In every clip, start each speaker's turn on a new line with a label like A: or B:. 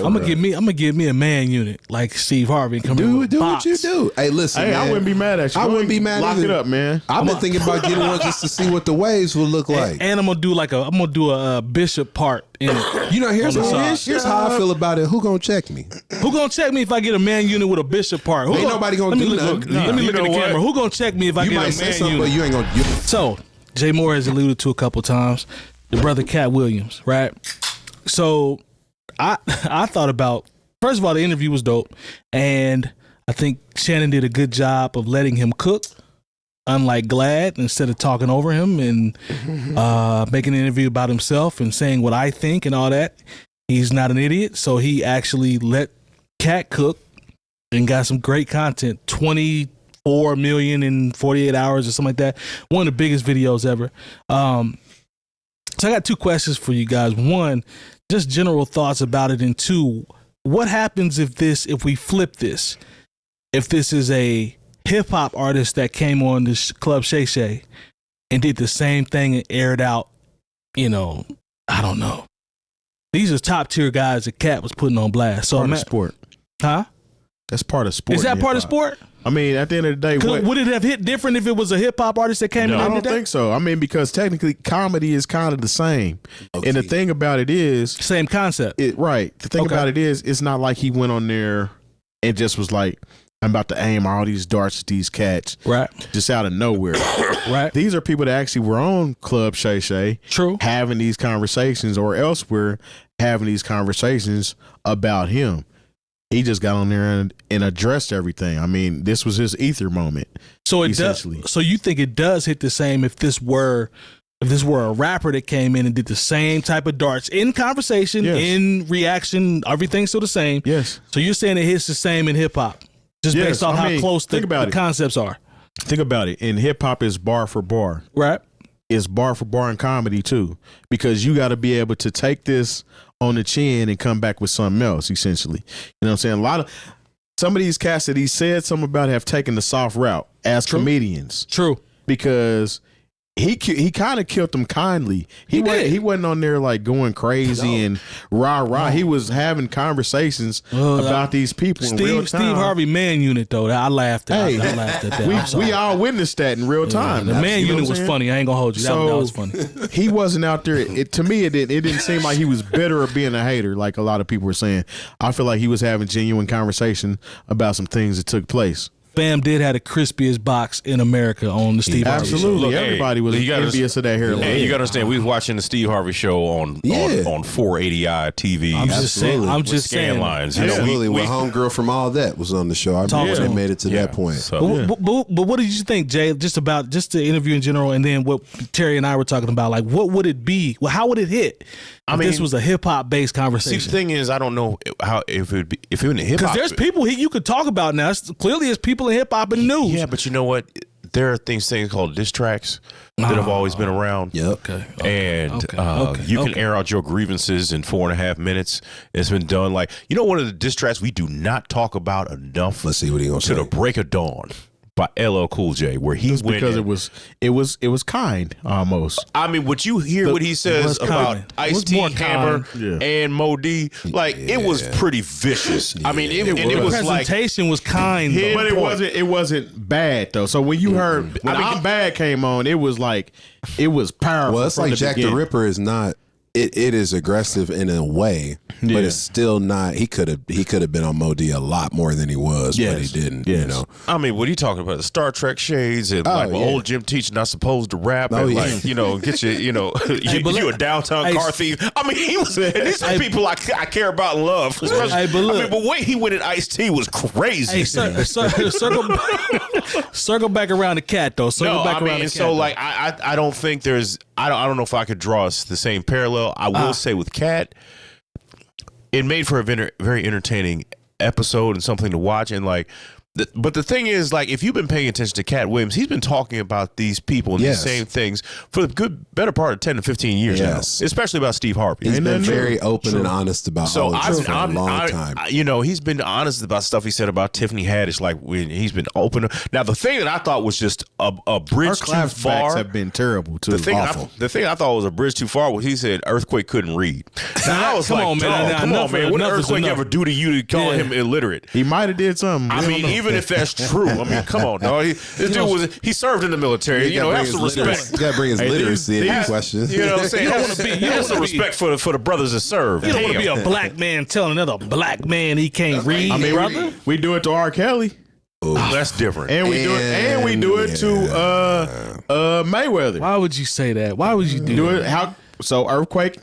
A: I'm gonna give me a man unit like Steve Harvey. And come in with
B: Do
A: box.
B: what you do. Hey, listen,
C: Hey,
B: man.
C: I wouldn't be mad at you.
B: I wouldn't be mad.
C: Lock
B: either.
C: it up, man.
B: I've been thinking about getting one just to see what the waves will look like.
A: And I'm gonna do a bishop part in it.
B: You know, here's how I feel about it. Who gonna check me?
A: Who gonna check me if I get a man unit with a bishop part?
B: Ain't nobody gonna do nothing.
A: Let me look at the camera. Who gonna check me if I
B: You
A: get
B: might
A: a
B: say
A: man
B: something,
A: unit?
B: but you ain't gonna.
A: So, Jay Moore has alluded to a couple times, the brother Katt Williams, right? So, I thought about, first of all, the interview was dope, and I think Shannon did a good job of letting him cook, unlike Glad, instead of talking over him and making an interview about himself and saying what I think and all that. He's not an idiot, so he actually let Katt cook and got some great content. 24 million in 48 hours or something like that. One of the biggest videos ever. So I got two questions for you guys. One, just general thoughts about it, and two, what happens if we flip this? If this is a hip hop artist that came on this club Shay Shay and did the same thing and aired out, I don't know. These are top tier guys that Katt was putting on blast. So
C: Part of sport.
A: Huh?
C: That's part of sport.
A: Is that part of sport?
C: I mean, at the end of the day,
A: Would it have hit different if it was a hip hop artist that came in?
C: I don't think so. I mean, because technically comedy is kind of the same. Okay. And the thing about it is,
A: same concept.
C: Right. The thing about it is, it's not like he went on there and just was like, I'm about to aim all these darts at these cats.
A: Right.
C: Just out of nowhere.
A: Right.
C: These are people that actually were on Club Shay Shay.
A: True.
C: Having these conversations, or elsewhere having these conversations about him. He just got on there and addressed everything. I mean, this was his ether moment.
A: So it does. So you think it does hit the same if this were a rapper that came in and did the same type of darts in conversation, in reaction, everything's still the same.
C: Yes.
A: So you're saying it hits the same in hip hop, just based off how close the concepts are.
C: Think about it. In hip hop, is bar for bar.
A: Right.
C: It's bar for bar in comedy too, because you got to be able to take this on the chin and come back with something else, essentially. You know what I'm saying? Some of these cats that he said something about have taken the soft route as comedians.
A: True.
C: Because he kind of killed them kindly. He wasn't on there like going crazy and rah. He was having conversations about these people in real time.
A: Steve Harvey man unit though, I laughed at. I laughed at that.
C: We all witnessed that in real time.
A: The man unit was funny. I ain't gonna hold you. That was funny.
C: He wasn't out there. To me, it didn't seem like he was bitter or being a hater, like a lot of people were saying. I feel like he was having genuine conversation about some things that took place.
A: Fam did have the crispiest box in America on the Steve Harvey show.
C: Absolutely. Look, everybody was envious of that hairline.
D: Hey, you got to understand, we was watching the Steve Harvey show on 480i TV.
A: I'm just saying.
D: Lines.
B: Absolutely. Well, homegirl from all that was on the show. I remember they made it to that point.
A: So, but what did you think, Jay, just the interview in general, and then what Terry and I were talking about? Like, what would it be? Well, how would it hit? I mean, this was a hip hop based conversation.
D: See, the thing is, I don't know how if it in hip hop,
A: because there's people you could talk about now. Clearly, there's people in hip hop and news.
D: Yeah, but you know what? There are things called diss tracks that have always been around.
B: Yep.
D: You can air out your grievances in 4.5 minutes. It's been done. Like, one of the diss tracks we do not talk about enough.
B: Let's see what he gonna say.
D: To the Break of Dawn by LL Cool J, where he went
C: because it was kind almost.
D: I mean, what you hear what he says about Ice-T, Hammer, and Mo D, like it was pretty vicious. I mean, it was like
A: presentation was kind,
C: but it wasn't bad though. So when you heard when I'm Bad came on, it was like it was powerful.
B: Well, it's like Jack the Ripper is not. It is aggressive in a way, but it's still not. He could have been on Mo D a lot more than he was, but he didn't.
D: I mean, what are you talking about? The Star Trek shades and old gym teacher not supposed to rap and get you you a downtown car thief. I mean, he was. And these are people I care about and love. But the way he went at Ice-T was crazy.
A: Hey, circle back around the Katt though.
D: I don't think there's. I don't know if I could draw us the same parallel. I will say with Katt, it made for a very entertaining episode and something to watch. And like But the thing is, like, if you've been paying attention to Katt Williams, he's been talking about these people and these same things for the better part of 10 to 15 years now, especially about Steve Harvey.
B: He's been very open and honest about all of this for a long time.
D: You know, he's been honest about stuff he said about Tiffany Haddish. Like, he's been open. Now, the thing that I thought was just a bridge too far.
C: Have been terrible too.
D: The thing I thought was a bridge too far was he said Earthquake couldn't read. Now, I was like, come on, man. What did Earthquake ever do to you to call him illiterate?
C: He might have did something.
D: I mean, even if that's true, I mean, come on, dog. This dude he served in the military. You know, have some respect.
B: You got to bring his literacy into question.
D: You know what I'm saying? Have some respect for the brothers that serve.
A: You don't want to be a black man telling another black man he can't read.
C: I mean, brother. We do it to R. Kelly.
D: Ooh. That's different.
C: And we do it to Mayweather.
A: Why would you say that? Why would you do
C: it? So Earthquake,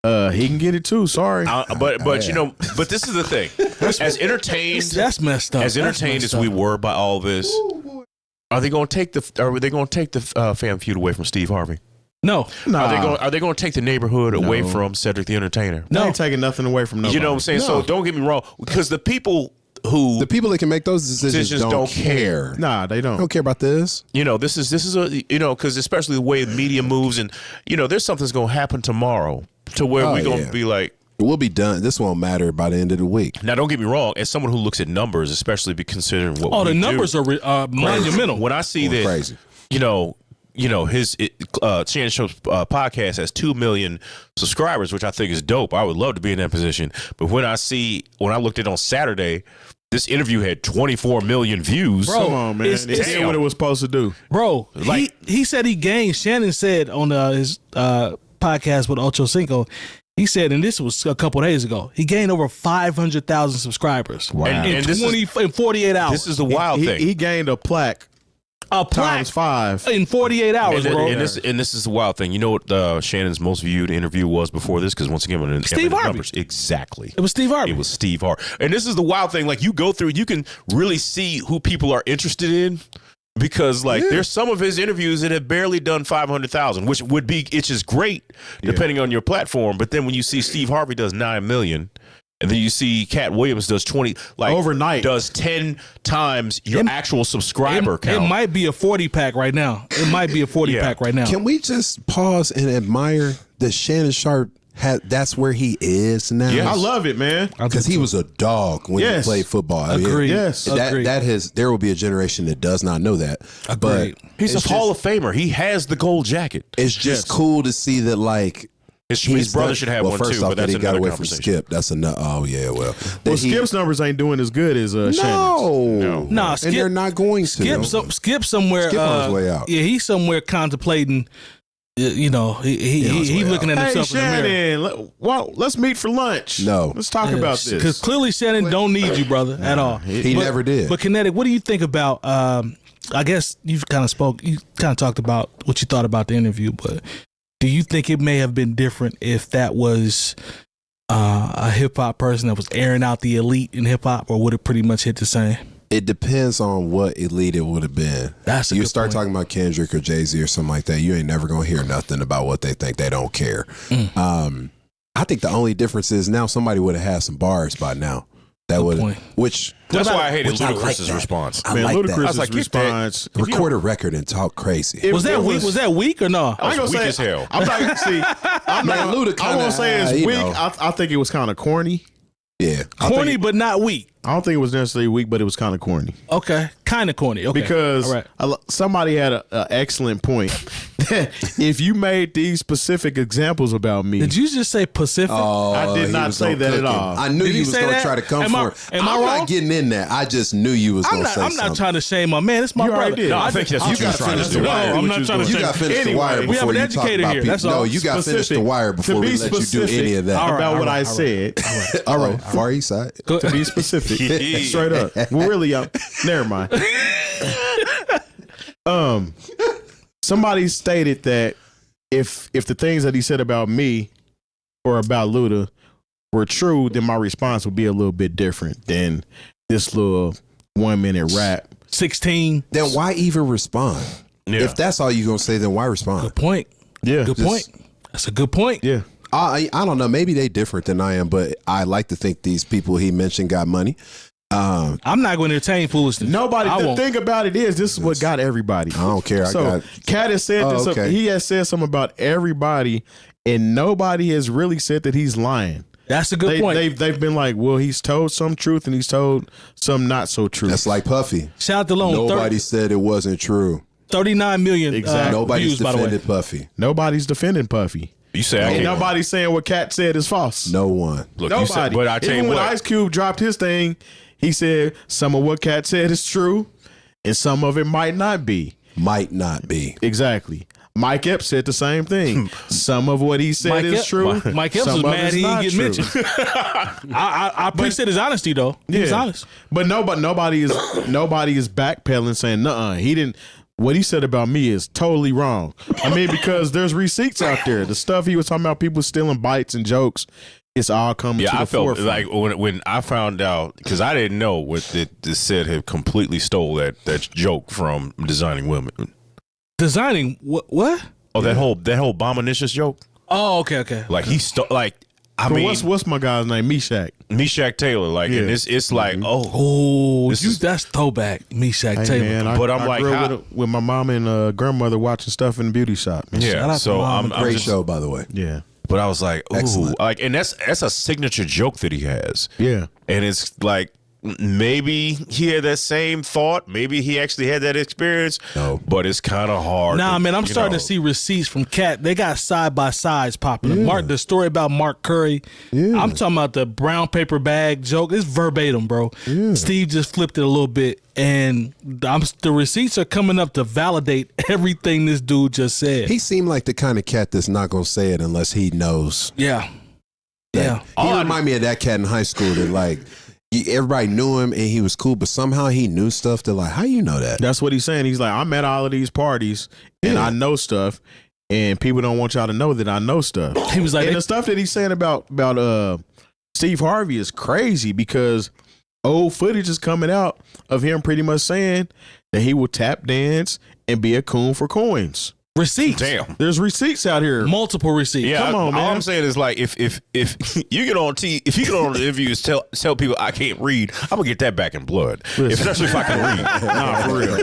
C: he can get it too. Sorry,
D: but you know, but this is the thing. As entertained,
A: that's messed up.
D: As entertained as we were by all this, are they going to take the Family Feud away from Steve Harvey?
A: No.
D: Are they going to take the neighborhood away from Cedric the Entertainer?
C: No, they ain't taking nothing away from nobody.
D: You know what I'm saying? No. So don't get me wrong, because the people that can make those decisions don't care.
C: Nah, they don't.
B: Don't care about this.
D: You know, this is a, you know, because especially the way the media moves, and you know, there's something's going to happen tomorrow to where we're going to be like,
B: we'll be done. This won't matter by the end of the week.
D: Now, don't get me wrong. As someone who looks at numbers, especially considering what
A: the numbers are monumental.
D: When I see that, crazy. You know, his Shay Show's podcast has 2 million subscribers, which I think is dope. I would love to be in that position. But when I looked at it on Saturday, this interview had 24 million views.
C: Bro, come on, man. It did what it was supposed to do.
A: Bro, like, he said he gained, Shannon said on his podcast with 𝐀𝐿𝐿, he said, and this was a couple days ago, he gained over 500,000 subscribers.
C: Wow.
A: In 48 hours.
D: This is the wild thing.
C: He gained a plaque. Times 5
A: in 48 hours, bro.
D: And this is the wild thing. You know what Shannon's most viewed interview was before this? Because once again,
A: Steve Harvey.
D: Numbers, exactly.
A: It was Steve Harvey.
D: It was Steve Harvey. And this is the wild thing. Like, you go through, you can really see who people are interested in. Because there's some of his interviews that have barely done 500,000, which is great depending on your platform. But then when you see Steve Harvey does 9 million. And then you see Katt Williams does 20,
C: overnight,
D: does 10 times your actual subscriber count.
A: It might be a 40-pack right now. It might be a 40-pack right now.
B: Can we just pause and admire that Shannon Sharpe that's where he is now?
C: Yes. I love it, man.
B: Because he was a dog when he played football.
A: Agreed.
B: There will be a generation that does not know that.
A: Agreed.
D: But he's a Hall of Famer. He has the gold jacket.
B: It's just cool to see that, like,
D: his brother should have one too, but that's
B: he got
D: another
B: away
D: conversation.
B: From Skip. That's enough. Oh yeah, well,
C: Skip's numbers ain't doing as good as Shannon's.
A: No, Skip,
B: and they're not going to.
A: Skip somewhere.
B: Skip on his way out.
A: Yeah, he's somewhere contemplating. You know, he looking at himself
C: Shannon,
A: in the mirror.
C: Well, let's meet for lunch.
B: No,
C: let's talk about this.
A: Because clearly Shannon don't need you, brother, at all.
B: He never did.
A: But Kinetic, what do you think about? I guess you kind of talked about what you thought about the interview, but. Do you think it may have been different if that was a hip hop person that was airing out the elite in hip hop, or would it pretty much hit the same?
B: It depends on what elite it would have been.
A: That's a
B: you
A: good
B: start
A: point.
B: talking about Kendrick or Jay-Z or something like that, you ain't never gonna hear nothing about what they think. They don't care. I think the only difference is now somebody would have had some bars by now. That would, which
D: that's why I hated Ludacris's response.
B: I like that.
C: I was like, response.
B: Record a record and talk crazy.
A: Was that weak? Was that weak or no?
D: I was weak as hell.
C: I'm not see. I won't say it's weak. I think it was kind of corny.
B: Yeah,
A: corny, but not weak.
C: I don't think it was necessarily weak, but it was kind of corny.
A: Okay, kind of corny. Okay,
C: because somebody had an excellent point. If you made these specific examples about me,
A: did you just say Pacific?
B: Oh,
C: I did not say that at all.
B: I knew you was going to try to come for it. I'm not getting in there. I just knew you was going to say something.
A: I'm not trying to shame my man. It's my brother.
C: No,
D: I think that's what you got to finish the wire.
A: I'm not trying to.
B: You got to finish the wire.
A: We have an educator here. That's all.
B: No, you got to finish the wire before we let you do any of that.
C: About what I said.
B: All right, Far East Side.
C: To be specific, straight up. Well, really, never mind. Somebody stated that if the things that he said about me or about Luda were true, then my response would be a little bit different than this little 1 minute rap.
A: 16.
B: Then why even respond?
D: Yeah.
B: If that's all you're gonna say, then why respond?
A: Good point.
C: Yeah,
A: good point. That's a good point.
C: Yeah.
B: I don't know. Maybe they different than I am, but I like to think these people he mentioned got money.
A: I'm not going to entertain foolishness.
C: Nobody. The thing about it is, this is what got everybody.
B: I don't care.
C: So Katt has said this.
B: okay.
C: He has said something about everybody, and nobody has really said that he's lying.
A: That's a good point.
C: They've been like, well, he's told some truth and he's told some not so true.
B: That's like Puffy.
A: Shout out to Lone.
B: Nobody said it wasn't true.
A: 39 million
B: Nobody's
A: views, by the way.
B: defended Puffy.
C: Nobody's defending Puffy.
D: You say
C: Ain't nobody saying what Katt said is false.
B: No one.
D: Look,
C: Nobody.
D: you said, but I tell
C: Even
D: you
C: when
D: what,
C: Ice Cube dropped his thing, he said some of what Katt said is true, and some of it might not be.
B: Might not be.
C: Exactly. Mike Epps said the same thing. Some of what he said is true.
A: Mike Epps was mad he didn't get mentioned. I appreciate his honesty though. He was honest.
C: But nobody is backpedaling saying, nuh-uh, he didn't. What he said about me is totally wrong. I mean, because there's receipts out there. The stuff he was talking about, people stealing bites and jokes, it's all coming to the forefront.
D: Like when I found out, because I didn't know what this said had completely stole that joke from Designing Women.
A: Designing what?
D: Oh, that whole Bominicious joke.
A: Oh, okay.
D: Like he stole. Like I mean,
C: what's my guy's name? Meshach
D: Taylor. Like, and it's like,
A: that's throwback. Meshach Taylor.
C: Man,
D: but I'm
C: I
D: like,
C: grew with my mom and grandmother watching stuff in the beauty shop.
D: Yeah. So I'm
B: Great
D: just,
B: show, by the way.
C: Yeah.
D: But I was like, ooh,
B: Excellent.
D: like, and that's a signature joke that he has.
C: Yeah.
D: And it's like, maybe he had that same thought. Maybe he actually had that experience.
B: No.
D: But it's kind of hard.
A: Nah, man, I'm starting to see receipts from Katt. They got side by sides popping.
B: Yeah.
A: The story about Mark Curry.
B: Yeah.
A: I'm talking about the brown paper bag joke. It's verbatim, bro.
B: Yeah.
A: Steve just flipped it a little bit, and the receipts are coming up to validate everything this dude just said.
B: He seemed like the kind of cat that's not going to say it unless he knows.
A: Yeah.
B: He remind me of that cat in high school that like everybody knew him and he was cool, but somehow he knew stuff that like, how you know that?
C: That's what he's saying. He's like, I'm at all of these parties and I know stuff, and people don't want y'all to know that I know stuff.
A: He was like,
C: and the stuff that he's saying about Steve Harvey is crazy because old footage is coming out of him pretty much saying that he will tap dance and be a coon for coins.
A: Receipts.
D: Damn.
C: There's receipts out here.
A: Multiple receipts.
D: Yeah,
C: Come on, man.
D: All I'm saying is like if you get on if you get on the interviews, tell people I can't read, I'm gonna get that back in blood. Especially if I can read.
C: Nah, for real.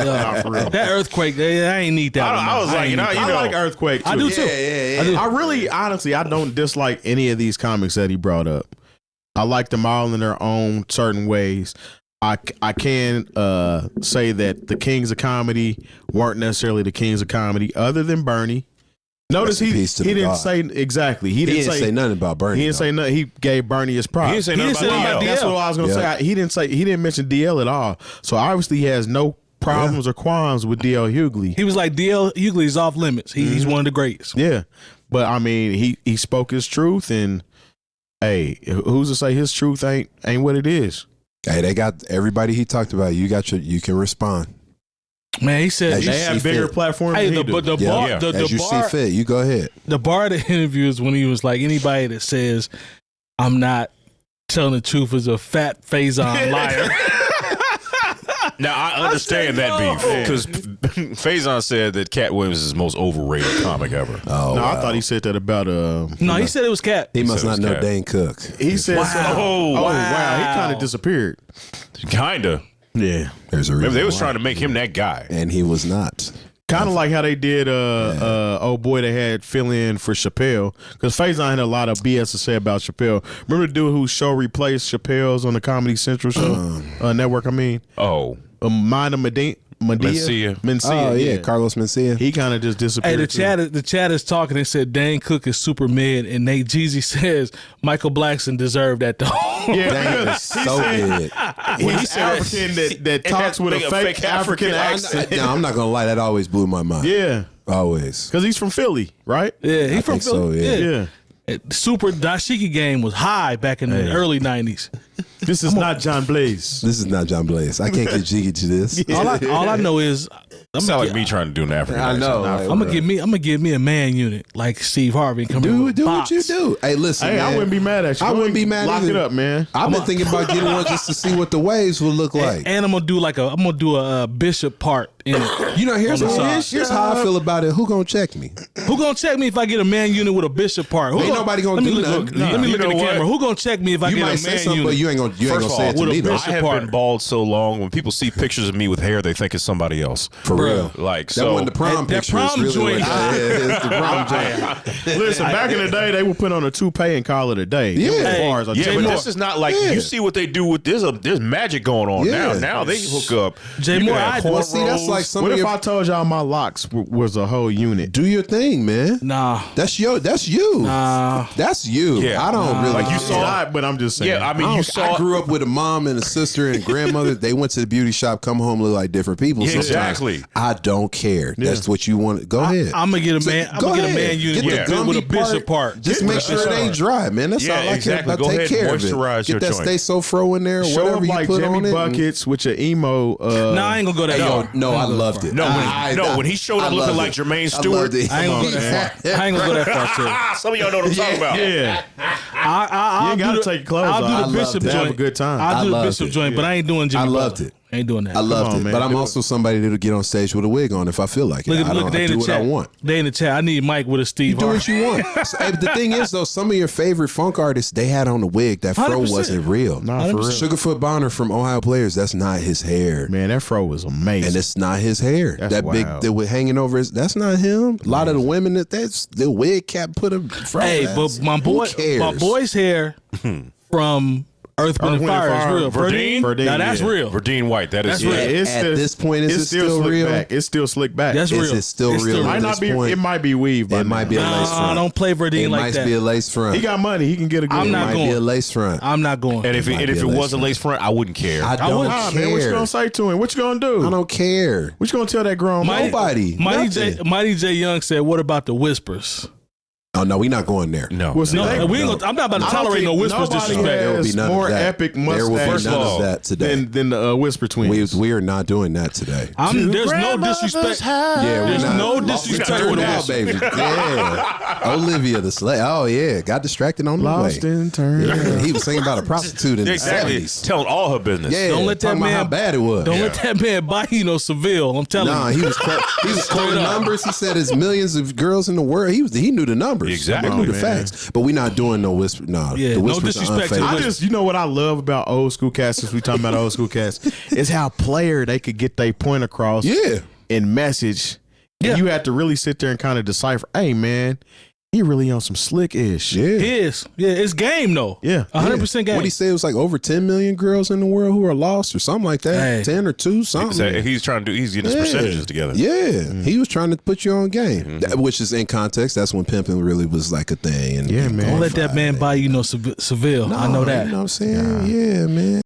C: Nah, for real.
A: That earthquake, I ain't need that.
D: I was like,
C: I like Earthquake too.
A: I do too.
B: Yeah.
C: I really, honestly, I don't dislike any of these comics that he brought up. I like them all in their own certain ways. I can say that the Kings of Comedy weren't necessarily the Kings of Comedy, other than Bernie. Notice he didn't say exactly. He didn't say
B: nothing about Bernie.
C: He didn't say nothing. He gave Bernie his props.
D: He didn't say nothing about DL.
C: That's what I was gonna say. He didn't mention DL at all. So obviously he has no problems or qualms with DL Hughley.
A: He was like, DL Hughley is off limits. He's one of the greats.
C: Yeah, but I mean, he spoke his truth, and hey, who's to say his truth ain't what it is?
B: Hey, they got everybody he talked about. You can respond.
A: Man, he said
C: They have bigger platforms.
A: Hey,
C: than he do.
A: the bar, the
B: As you
A: bar,
B: see fit, you go ahead.
A: The bar of the interview is when he was like, anybody that says I'm not telling the truth is a fat Faison liar.
D: Now I understand that beef because Faison said that Katt Williams is the most overrated comic ever.
B: Oh,
C: no, I thought he said that about
A: No, he said it was Katt.
B: He must not know
D: Katt.
B: Dane Cook.
C: He said,
D: Wow.
C: wow, he kind of disappeared.
D: Kinda.
C: Yeah,
B: There's a reason.
D: Maybe they was
B: why.
D: trying to make him that guy.
B: and he was not.
C: kind of like how they did. Oh boy, they had fill in for Chappelle because Faison had a lot of BS to say about Chappelle. Remember the dude whose show replaced Chappelle's on the Comedy Central show network? I mean, Mind of Mencia.
B: Oh yeah, Carlos Mencia.
C: He kind of just disappeared.
A: Hey, the chat is talking and said Dane Cook is super mid, and Nate Jeezy says Michael Blackson deserved that though.
C: Yeah,
B: Dane is so good.
C: He's African that talks with a fake African accent.
B: No, I'm not gonna lie. That always blew my mind.
C: Yeah,
B: always.
C: because he's from Philly, right?
A: Yeah, he's from Philly.
B: So, yeah.
A: Super dashiki game was high back in the early 90s.
C: This is not John Blaze.
B: This is not John Blaze. I can't get jiggy to this.
A: All I know is
D: Sound like me trying to do an African accent.
B: I know.
A: I'm gonna give me a man unit like Steve Harvey and come in with
B: Do
A: box.
B: what you do. Hey, listen,
C: Hey,
B: man.
C: I wouldn't be mad at you.
B: I wouldn't be mad.
C: Lock
B: either.
C: it up, man.
B: I've been thinking about getting one just to see what the waves will look like.
A: And I'm gonna do a Bishop part in it.
B: You know, here's
A: On the side.
B: how I feel about it. Who gonna check me?
A: Who gonna check me if I get a man unit with a Bishop part?
B: Ain't nobody gonna do nothing.
A: Let me
D: You
A: look at
D: know
A: the
D: what?
A: camera. Who gonna check me if I
B: You
A: get
B: might
A: a
B: say
A: man
B: something,
A: unit?
B: but you ain't gonna
D: First of
B: say it to
D: all,
B: me though.
D: I have been bald so long. When people see pictures of me with hair, they think it's somebody else.
B: For real.
D: Like
B: that
D: so.
B: When the prom
A: that
B: picture
A: prom
B: is really
A: joint.
B: it's the prom joint.
C: Listen, back in the day, they would put on a toupee and call it a day.
B: Yeah.
D: But this is not like you see what they do with there's magic going on now. Now they hook up.
A: Jay Moore,
B: see, that's like some.
C: What if I told y'all my locks was a whole unit?
B: Do your thing, man.
A: Nah,
B: that's you. That's you.
D: Yeah.
B: I don't really
C: like you saw it, but I'm just saying.
D: Yeah, I mean,
B: I grew up with a mom and a sister and grandmother. They went to the beauty shop, come home, look like different people.
D: Yeah,
B: sometimes.
D: exactly.
B: I don't care. That's what you want. Go ahead.
A: I'm gonna get a man. I'm gonna get a man unit with a bishop part.
B: Just make sure it ain't dry, man. That's all I care about. Take care of it. Get that Stay So Fro in there.
C: Show
B: Whatever
C: up
B: you
C: like
B: put
C: Jimmy
B: on it.
C: Buckets with your emo.
A: No, I ain't gonna go that far.
B: No, I loved it.
D: No, when he showed up looking like Jermaine Stewart,
A: I ain't gonna go that far. I ain't gonna go that far, too.
D: Some of y'all know what I'm talking about.
C: Yeah,
A: you
C: ain't gotta take clothes off.
A: I'll do the bishop joint.
C: Have a good time.
A: I'll do the bishop joint, but I ain't doing Jimmy.
B: I loved it.
A: I ain't doing that.
B: I loved it,
C: man,
B: but I'm also somebody that'll get on stage with a wig on if I feel like it.
A: Look, they in the
B: do what
A: chat.
B: I want.
A: They in the chat. I need Mike with a Steve.
B: Do what you want. So, the thing is, though, some of your favorite funk artists, they had on the wig. That fro
A: 100%.
B: wasn't real.
C: Nah, for real.
B: Sugarfoot Bonner from Ohio Players, that's not his hair.
C: Man, that fro was amazing.
B: And it's not his hair.
C: That's
B: that big
C: wild.
B: that was hanging over his, that's not him. A lot of the women that's the wig cap put a fro.
A: Hey, but my boy's hair from Earth, Wind, and Fire is real. Verdine? Now that's real.
D: Verdine White. That's real.
B: At this point, is it still real?
C: It's still slick back.
A: That's real.
B: Is it still real?
C: It might not be. It might be weave.
B: It might be a lace front.
A: Don't play Verdine like that.
B: It might be a lace front.
C: He got money. He can get a good.
A: I'm not
B: it might
A: going.
B: be a lace front.
A: I'm not going.
D: And if it was a lace front, I wouldn't care.
B: I don't care.
C: Man, what you gonna say to him? What you gonna do?
B: I don't care.
C: What you gonna tell that grown man?
B: Nobody.
A: Mighty J Young said, "What about the whispers?"
B: Oh no, we not going there.
D: No,
C: well, see,
A: no, I'm not about to tolerate no whispers disrespect.
B: There will be none
C: more
B: of that.
C: epic mustache.
B: There will be none of that today.
C: Than the Whisper Twins.
B: We are not doing that today.
A: There's no disrespect.
B: Yeah,
A: there's no disrespect with
B: that, baby. Yeah, Olivia the Slay. Oh yeah, got distracted on the way.
C: Lost in turn.
B: Yeah, he was singing about a prostitute in
D: exactly.
B: the 70s.
D: Telling all her business.
B: Yeah,
A: don't let that man.
B: How bad it was.
A: Don't let that man buy you no Seville. I'm telling you.
B: He was quoting numbers. He said there's millions of girls in the world. He knew the numbers.
D: Exactly.
B: He knew the facts. But we're not doing no whisper. No,
A: yeah,
B: the
A: no
B: whispers
A: disrespect.
B: are
C: you know what I love about old school cats, since we talking about old school cats, is how player they could get their point across.
B: Yeah.
C: And message. And you had to really sit there and kind of decipher. Hey man, he really on some slick-ish.
B: Yeah.
A: He is. Yeah, it's game though.
C: Yeah.
A: 100% game.
B: What he said, it was like over 10 million girls in the world who are lost or something like that.
A: Hey.
B: 10 or 2, something.
D: Exactly. He's getting his percentages together.
B: Yeah. He was trying to put you on game. Which is in context, that's when pimping really was like a thing. And
C: man.
A: Don't let that man buy you no Seville. I know that.
B: You know what I'm saying? Yeah, man.